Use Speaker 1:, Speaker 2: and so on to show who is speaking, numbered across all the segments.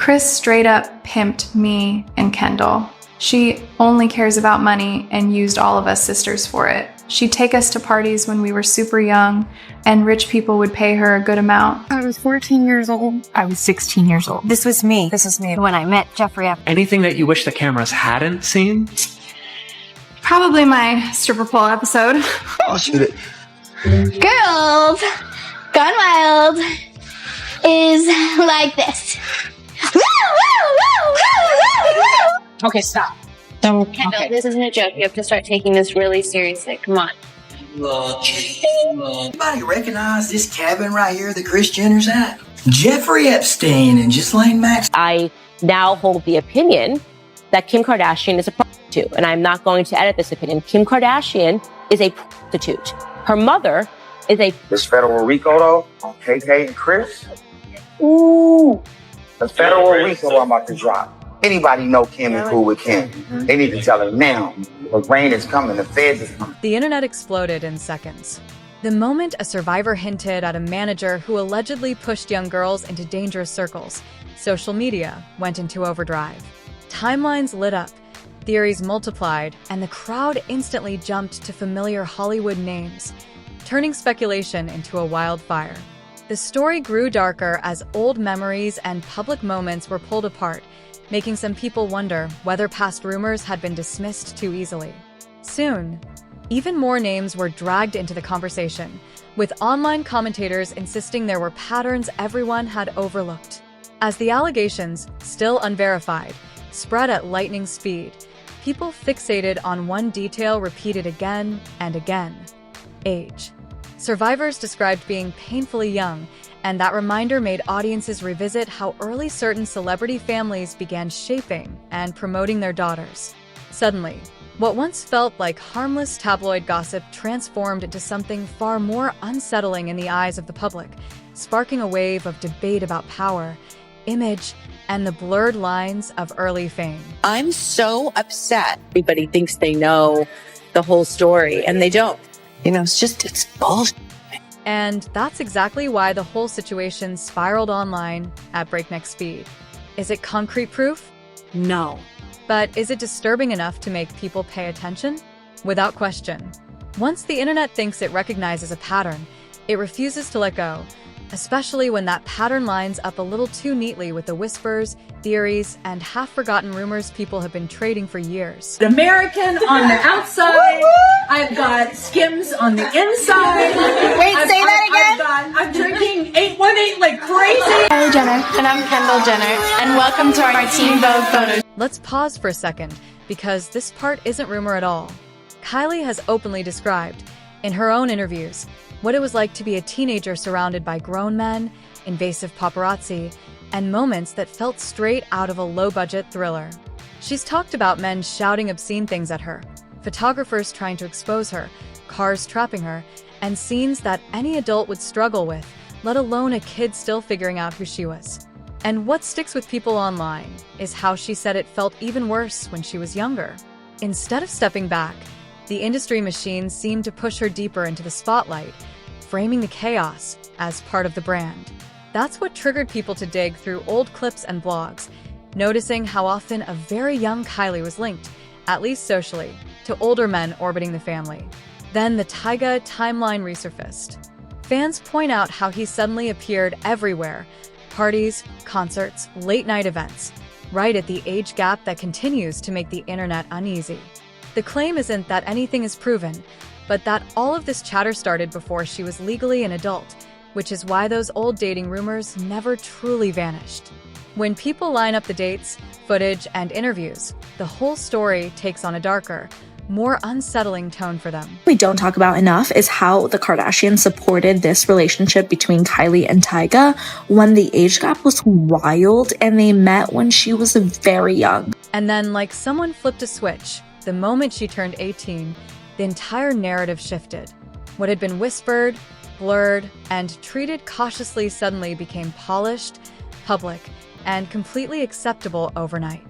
Speaker 1: Kris straight up pimped me and Kendall. She only cares about money and used all of us sisters for it. She'd take us to parties when we were super young, and rich people would pay her a good amount.
Speaker 2: I was 14 years old.
Speaker 3: I was 16 years old.
Speaker 4: This was me when I met Jeffrey Epstein.
Speaker 5: Anything that you wish the cameras hadn't seen?
Speaker 1: Probably my stripper pole episode.
Speaker 6: I'll shoot it.
Speaker 7: Girls Gone Wild is like this. Woo, woo, woo, woo, woo, woo.
Speaker 2: Okay, stop.
Speaker 7: Kendall,
Speaker 2: Okay.
Speaker 7: this isn't a joke. You have to start taking this really seriously. Come on.
Speaker 6: Anybody recognize this cabin right here that Kris Jenner's at? Jeffrey Epstein and Ghislaine Max.
Speaker 8: I now hold the opinion that Kim Kardashian is a prostitute, and I'm not going to edit this opinion. Kim Kardashian is a prostitute. Her mother is a...
Speaker 9: This federal RICO, though, on KK and Kris. Ooh. The federal RICO I'm about to drop. Anybody know Kim and cool with Kim? They need to tell her now. The rain is coming. The feds is coming.
Speaker 10: The internet exploded in seconds. The moment a survivor hinted at a manager who allegedly pushed young girls into dangerous circles, social media went into overdrive. Timelines lit up, theories multiplied, and the crowd instantly jumped to familiar Hollywood names, turning speculation into a wildfire. The story grew darker as old memories and public moments were pulled apart, making some people wonder whether past rumors had been dismissed too easily. Soon, even more names were dragged into the conversation, with online commentators insisting there were patterns everyone had overlooked. As the allegations, still unverified, spread at lightning speed, people fixated on one detail repeated again and again: age. Survivors described being painfully young, and that reminder made audiences revisit how early certain celebrity families began shaping and promoting their daughters. Suddenly, what once felt like harmless tabloid gossip transformed into something far more unsettling in the eyes of the public, sparking a wave of debate about power, image, and the blurred lines of early fame.
Speaker 3: I'm so upset. Everybody thinks they know the whole story, and they don't. You know, it's bullshit.
Speaker 10: And that's exactly why the whole situation spiraled online at breakneck speed. Is it concrete proof? No. But is it disturbing enough to make people pay attention? Without question. Once the internet thinks it recognizes a pattern, it refuses to let go, especially when that pattern lines up a little too neatly with the whispers, theories, and half-forgotten rumors people have been trading for years.
Speaker 2: American on the outside. I've got Skims on the inside.
Speaker 7: Wait, say that again?
Speaker 2: I'm drinking 818 like crazy.
Speaker 1: Kylie Jenner. And I'm Kendall Jenner. And welcome to our Teen Vogue photos.
Speaker 10: Let's pause for a second, because this part isn't rumor at all. Kylie has openly described, in her own interviews, what it was like to be a teenager surrounded by grown men, invasive paparazzi, and moments that felt straight out of a low-budget thriller. She's talked about men shouting obscene things at her, photographers trying to expose her, cars trapping her, and scenes that any adult would struggle with, let alone a kid still figuring out who she was. And what sticks with people online is how she said it felt even worse when she was younger. Instead of stepping back, the industry machine seemed to push her deeper into the spotlight, framing the chaos as part of the brand. That's what triggered people to dig through old clips and blogs, noticing how often a very young Kylie was linked, at least socially, to older men orbiting the family. Then the Tyga timeline resurfaced. Fans point out how he suddenly appeared everywhere: parties, concerts, late-night events, right at the age gap that continues to make the internet uneasy. The claim isn't that anything is proven, but that all of this chatter started before she was legally an adult, which is why those old dating rumors never truly vanished. When people line up the dates, footage, and interviews, the whole story takes on a darker, more unsettling tone for them.
Speaker 11: We don't talk about enough is how the Kardashians supported this relationship between Kylie and Tyga when the age gap was wild and they met when she was very young.
Speaker 10: And then, like someone flipped a switch, the moment she turned 18, the entire narrative shifted. What had been whispered, blurred, and treated cautiously suddenly became polished, public, and completely acceptable overnight.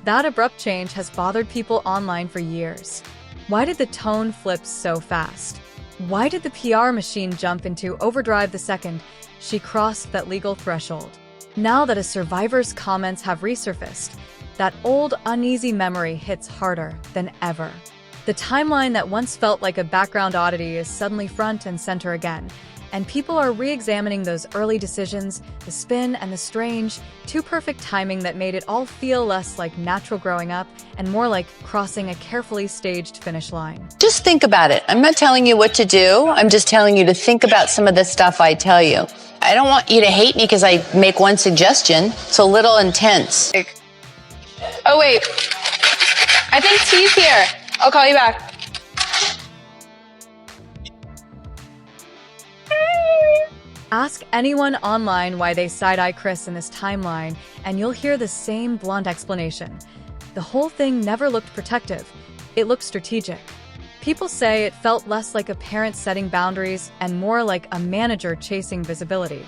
Speaker 10: That abrupt change has bothered people online for years. Why did the tone flip so fast? Why did the PR machine jump into overdrive the second she crossed that legal threshold? Now that a survivor's comments have resurfaced, that old uneasy memory hits harder than ever. The timeline that once felt like a background oddity is suddenly front and center again, and people are re-examining those early decisions, the spin and the strange, too perfect timing that made it all feel less like natural growing up and more like crossing a carefully staged finish line.
Speaker 3: Just think about it. I'm not telling you what to do. I'm just telling you to think about some of the stuff I tell you. I don't want you to hate me because I make one suggestion. It's a little intense.
Speaker 7: Oh, wait. I think T's here. I'll call you back.
Speaker 10: Ask anyone online why they side-eye Kris in this timeline, and you'll hear the same blunt explanation. The whole thing never looked protective. It looked strategic. People say it felt less like a parent setting boundaries and more like a manager chasing visibility.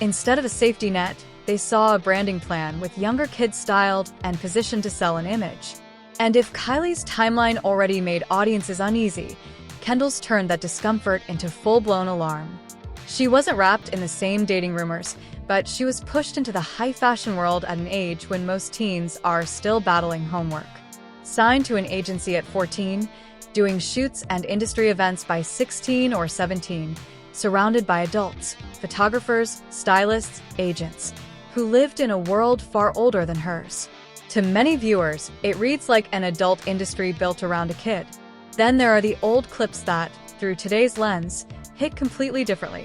Speaker 10: Instead of a safety net, they saw a branding plan with younger kids styled and positioned to sell an image. And if Kylie's timeline already made audiences uneasy, Kendall's turned that discomfort into full-blown alarm. She wasn't wrapped in the same dating rumors, but she was pushed into the high-fashion world at an age when most teens are still battling homework. Signed to an agency at 14, doing shoots and industry events by 16 or 17, surrounded by adults, photographers, stylists, agents, who lived in a world far older than hers. To many viewers, it reads like an adult industry built around a kid. Then there are the old clips that, through today's lens, hit completely differently.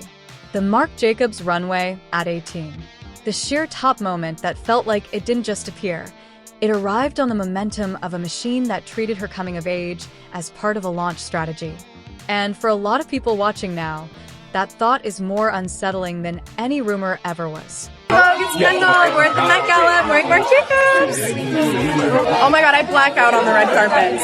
Speaker 10: The Marc Jacobs runway at 18. The sheer top moment that felt like it didn't just appear. It arrived on the momentum of a machine that treated her coming of age as part of a launch strategy. And for a lot of people watching now, that thought is more unsettling than any rumor ever was.
Speaker 12: Hello, it's Kendall. We're at the Met Gala. I'm wearing Marc Jacobs. Oh my god, I black out on the red carpet,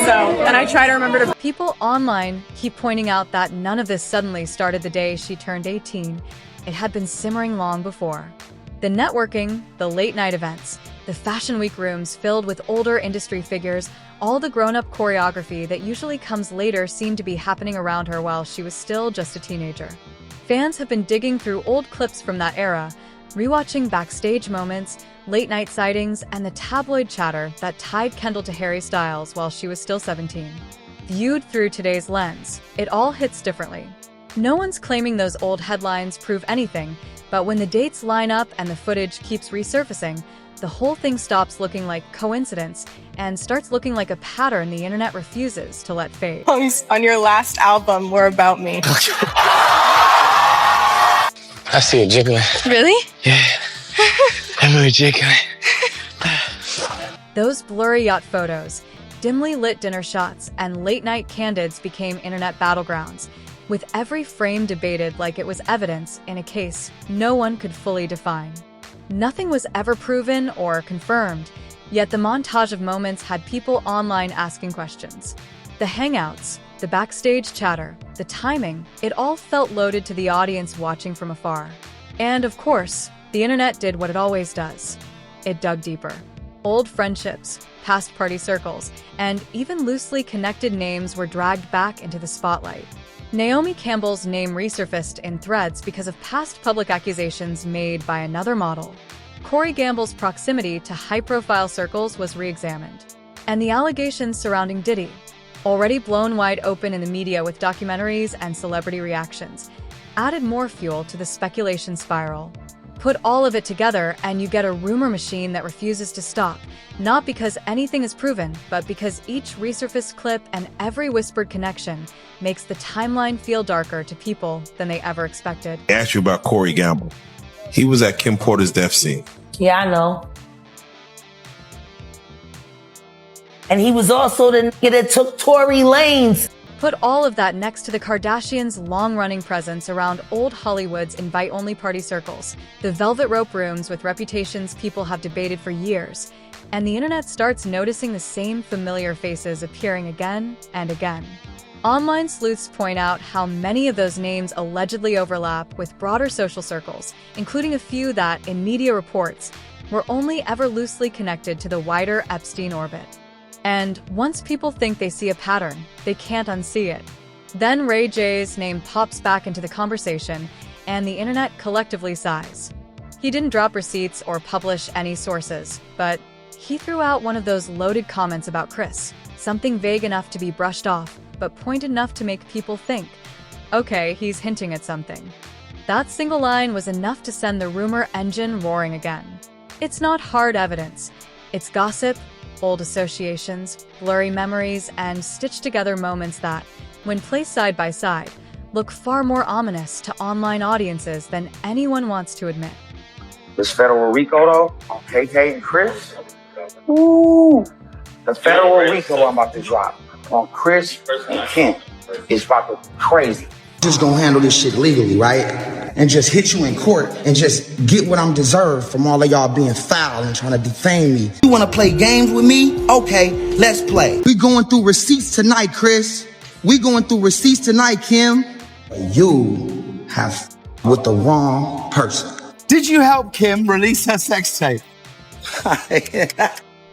Speaker 12: and I try to remember to...
Speaker 10: People online keep pointing out that none of this suddenly started the day she turned 18. It had been simmering long before. The networking, the late-night events, the Fashion Week rooms filled with older industry figures, all the grown-up choreography that usually comes later seemed to be happening around her while she was still just a teenager. Fans have been digging through old clips from that era, rewatching backstage moments, late-night sightings, and the tabloid chatter that tied Kendall to Harry Styles while she was still 17. Viewed through today's lens, it all hits differently. No one's claiming those old headlines prove anything, but when the dates line up and the footage keeps resurfacing, the whole thing stops looking like coincidence and starts looking like a pattern the internet refuses to let fade.
Speaker 12: Songs on your last album were about me.
Speaker 13: I see it jiggling.
Speaker 7: Really?
Speaker 13: Yeah. I'm really jiggling.
Speaker 10: Those blurry yacht photos, dimly lit dinner shots, and late-night candids became internet battlegrounds, with every frame debated like it was evidence in a case no one could fully define. Nothing was ever proven or confirmed, yet the montage of moments had people online asking questions. The hangouts, the backstage chatter, the timing, it all felt loaded to the audience watching from afar. And of course, the internet did what it always does. It dug deeper. Old friendships, past party circles, and even loosely connected names were dragged back into the spotlight. Naomi Campbell's name resurfaced in threads because of past public accusations made by another model. Corey Gamble's proximity to high-profile circles was re-examined. And the allegations surrounding Diddy, already blown wide open in the media with documentaries and celebrity reactions, added more fuel to the speculation spiral. Put all of it together and you get a rumor machine that refuses to stop, not because anything is proven, but because each resurfaced clip and every whispered connection makes the timeline feel darker to people than they ever expected.
Speaker 14: I asked you about Corey Gamble. He was at Kim Porter's death scene.
Speaker 15: Yeah, I know. And he was also the nigga that took Tory Lanez.
Speaker 10: Put all of that next to the Kardashians' long-running presence around old Hollywood's invite-only party circles, the velvet rope rooms with reputations people have debated for years, and the internet starts noticing the same familiar faces appearing again and again. Online sleuths point out how many of those names allegedly overlap with broader social circles, including a few that, in media reports, were only ever loosely connected to the wider Epstein orbit. And once people think they see a pattern, they can't unsee it. Then Ray J's name pops back into the conversation, and the internet collectively sighs. He didn't drop receipts or publish any sources, but he threw out one of those loaded comments about Kris, something vague enough to be brushed off, but pointed enough to make people think, okay, he's hinting at something. That single line was enough to send the rumor engine roaring again. It's not hard evidence. It's gossip, old associations, blurry memories, and stitched-together moments that, when placed side by side, look far more ominous to online audiences than anyone wants to admit.
Speaker 9: This federal RICO, though, on KK and Kris. Ooh. The federal RICO I'm about to drop on Kris and Kim is about to be crazy.
Speaker 6: Just gonna handle this shit legally, right? And just hit you in court and just get what I'm deserved from all of y'all being foul and trying to defame me. You wanna play games with me? Okay, let's play. We going through receipts tonight, Kris. We going through receipts tonight, Kim. You have with the wrong person.
Speaker 16: Did you help Kim release her sex tape?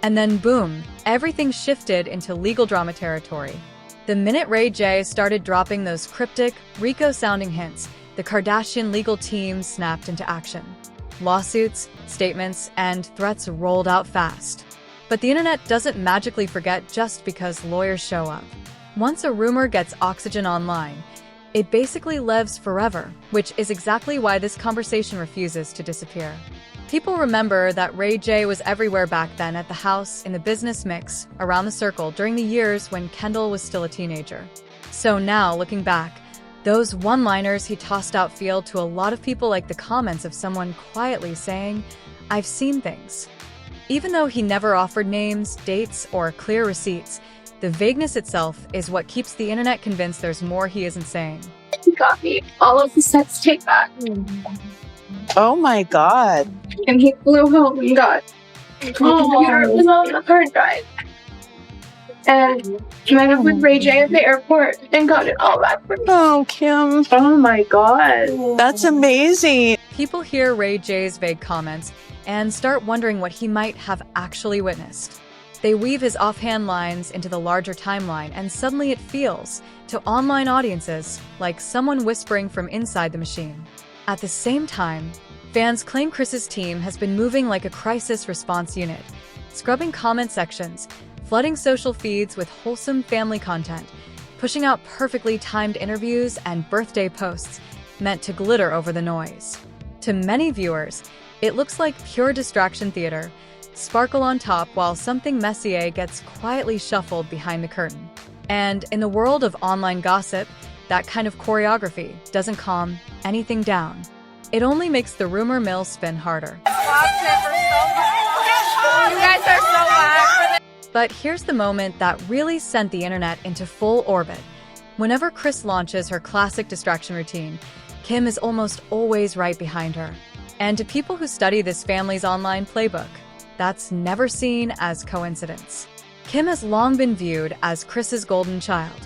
Speaker 10: And then boom, everything shifted into legal drama territory. The minute Ray J started dropping those cryptic, RICO-sounding hints, the Kardashian legal team snapped into action. Lawsuits, statements, and threats rolled out fast. But the internet doesn't magically forget just because lawyers show up. Once a rumor gets oxygen online, it basically lives forever, which is exactly why this conversation refuses to disappear. People remember that Ray J was everywhere back then at the house, in the business mix, around the circle during the years when Kendall was still a teenager. So now, looking back, those one-liners he tossed out feel to a lot of people like the comments of someone quietly saying, "I've seen things." Even though he never offered names, dates, or clear receipts, the vagueness itself is what keeps the internet convinced there's more he isn't saying.
Speaker 17: He got me all of the sex tape back.
Speaker 18: Oh my God.
Speaker 17: And he flew home and got the computer was on the hard drive. And met up with Ray J at the airport and got it all back for me.
Speaker 18: Oh, Kim. Oh my God. That's amazing.
Speaker 10: People hear Ray J's vague comments and start wondering what he might have actually witnessed. They weave his offhand lines into the larger timeline, and suddenly it feels, to online audiences, like someone whispering from inside the machine. At the same time, fans claim Kris's team has been moving like a crisis response unit, scrubbing comment sections, flooding social feeds with wholesome family content, pushing out perfectly timed interviews and birthday posts meant to glitter over the noise. To many viewers, it looks like pure distraction theater, sparkle on top while something messier gets quietly shuffled behind the curtain. And in the world of online gossip, that kind of choreography doesn't calm anything down. It only makes the rumor mill spin harder.
Speaker 12: You guys are so loud.
Speaker 10: But here's the moment that really sent the internet into full orbit. Whenever Kris launches her classic distraction routine, Kim is almost always right behind her. And to people who study this family's online playbook, that's never seen as coincidence. Kim has long been viewed as Kris's golden child,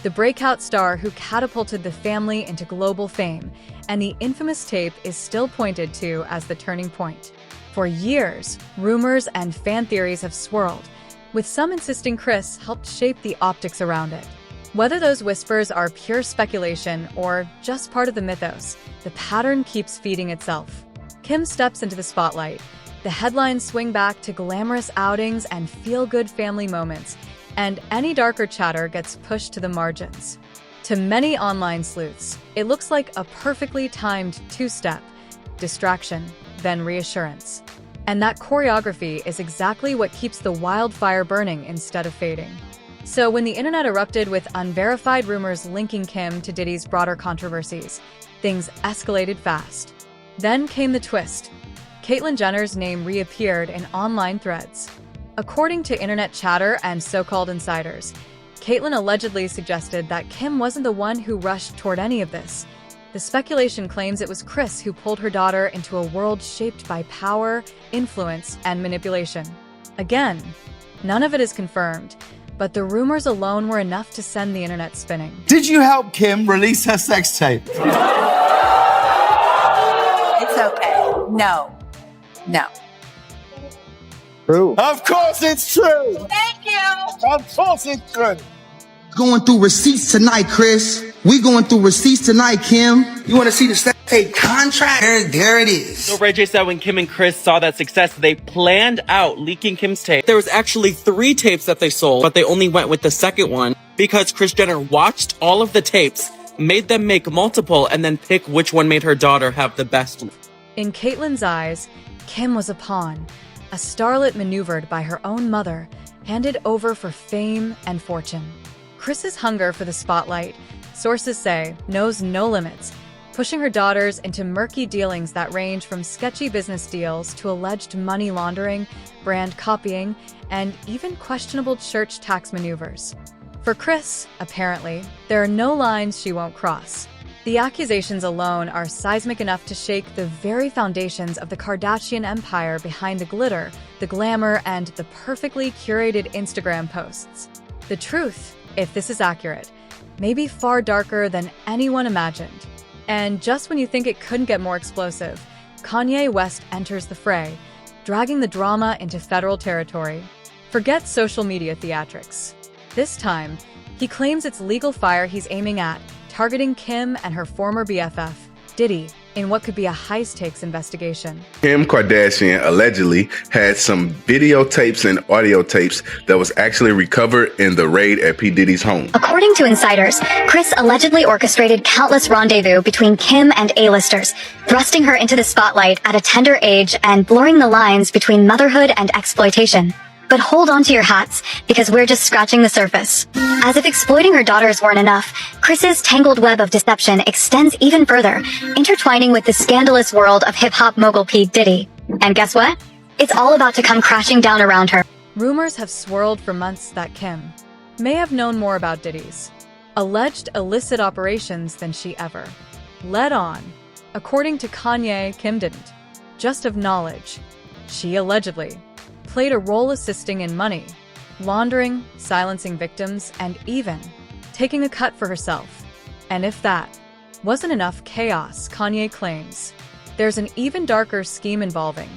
Speaker 10: the breakout star who catapulted the family into global fame, and the infamous tape is still pointed to as the turning point. For years, rumors and fan theories have swirled, with some insisting Kris helped shape the optics around it. Whether those whispers are pure speculation or just part of the mythos, the pattern keeps feeding itself. Kim steps into the spotlight. The headlines swing back to glamorous outings and feel-good family moments, and any darker chatter gets pushed to the margins. To many online sleuths, it looks like a perfectly timed two-step: distraction, then reassurance. And that choreography is exactly what keeps the wildfire burning instead of fading. So when the internet erupted with unverified rumors linking Kim to Diddy's broader controversies, things escalated fast. Then came the twist. Caitlyn Jenner's name reappeared in online threads. According to internet chatter and so-called insiders, Caitlyn allegedly suggested that Kim wasn't the one who rushed toward any of this. The speculation claims it was Kris who pulled her daughter into a world shaped by power, influence, and manipulation. Again, none of it is confirmed, but the rumors alone were enough to send the internet spinning.
Speaker 16: Did you help Kim release her sex tape?
Speaker 18: It's okay. No. No.
Speaker 16: True. Of course it's true.
Speaker 18: Thank you.
Speaker 16: Of course it's true.
Speaker 6: Going through receipts tonight, Kris. We going through receipts tonight, Kim. You want to see the fake contract. There it is.
Speaker 19: So Ray J said when Kim and Kris saw that success, they planned out leaking Kim's tape. There was actually 3 tapes that they sold, but they only went with the second one because Kris Jenner watched all of the tapes, made them make multiple, and then pick which one made her daughter have the best.
Speaker 10: In Caitlyn's eyes, Kim was a pawn, a starlet maneuvered by her own mother, handed over for fame and fortune. Kris's hunger for the spotlight, sources say, knows no limits, pushing her daughters into murky dealings that range from sketchy business deals to alleged money laundering, brand copying, and even questionable church tax maneuvers. For Kris, apparently, there are no lines she won't cross. The accusations alone are seismic enough to shake the very foundations of the Kardashian empire behind the glitter, the glamour, and the perfectly curated Instagram posts. The truth, if this is accurate, may be far darker than anyone imagined. And just when you think it couldn't get more explosive, Kanye West enters the fray, dragging the drama into federal territory. Forget social media theatrics. This time, he claims it's legal fire he's aiming at, targeting Kim and her former BFF, Diddy, in what could be a high-stakes investigation.
Speaker 14: Kim Kardashian allegedly had some videotapes and audio tapes that was actually recovered in the raid at P. Diddy's home.
Speaker 20: According to insiders, Kris allegedly orchestrated countless rendezvous between Kim and A-listers, thrusting her into the spotlight at a tender age and blurring the lines between motherhood and exploitation. But hold on to your hats, because we're just scratching the surface. As if exploiting her daughters weren't enough, Kris's tangled web of deception extends even further, intertwining with the scandalous world of hip-hop mogul P. Diddy. And guess what? It's all about to come crashing down around her.
Speaker 10: Rumors have swirled for months that Kim may have known more about Diddy's alleged illicit operations than she ever led on. According to Kanye, Kim didn't just have knowledge. She allegedly played a role assisting in money laundering, silencing victims, and even taking a cut for herself. And if that wasn't enough chaos, Kanye claims there's an even darker scheme involving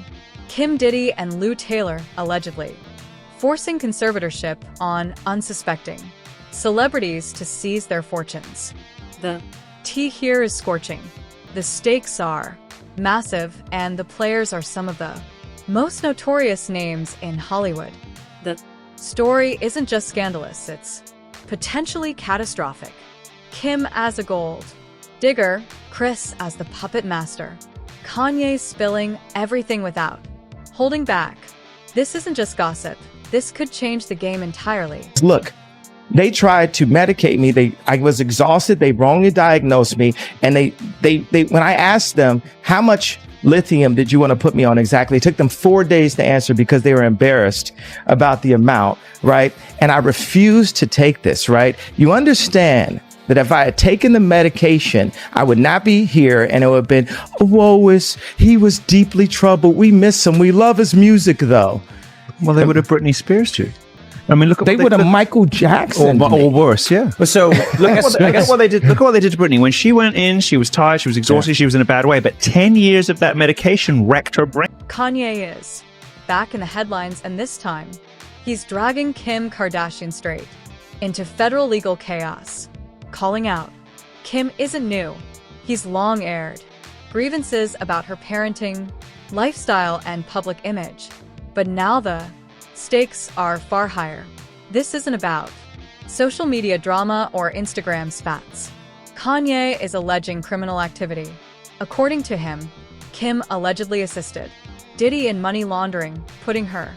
Speaker 10: Kim Diddy and Lou Taylor, allegedly forcing conservatorship on unsuspecting celebrities to seize their fortunes. The tea here is scorching. The stakes are massive, and the players are some of the most notorious names in Hollywood. The story isn't just scandalous, it's potentially catastrophic. Kim as a gold digger, Kris as the puppet master, Kanye spilling everything without holding back. This isn't just gossip. This could change the game entirely.
Speaker 21: Look, they tried to medicate me. I was exhausted. They wrongly diagnosed me. And they when I asked them, how much lithium did you want to put me on exactly? It took them 4 days to answer because they were embarrassed about the amount, right? And I refused to take this, right? You understand that if I had taken the medication, I would not be here, and it would have been, he was deeply troubled. We miss him. We love his music, though.
Speaker 22: Well, they would have Britney Spears too. I mean, look at
Speaker 21: they would have Michael Jackson
Speaker 22: or worse, yeah. But so look at what they did. Look at what they did to Britney. When she went in, she was tired, she was exhausted, she was in a bad way. But 10 years of that medication wrecked her brain.
Speaker 10: Kanye is back in the headlines, and this time, he's dragging Kim Kardashian straight into federal legal chaos, calling out Kim isn't new. He's long aired grievances about her parenting, lifestyle, and public image. But now the stakes are far higher. This isn't about social media drama or Instagram spats. Kanye is alleging criminal activity. According to him, Kim allegedly assisted Diddy in money laundering, putting her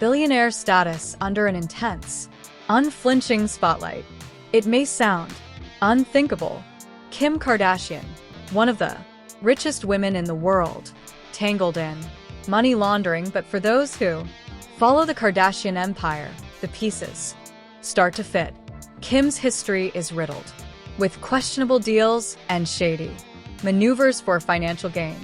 Speaker 10: billionaire status under an intense, unflinching spotlight. It may sound unthinkable. Kim Kardashian, one of the richest women in the world, tangled in money laundering, but for those who follow the Kardashian empire, the pieces start to fit. Kim's history is riddled with questionable deals and shady maneuvers for financial gain.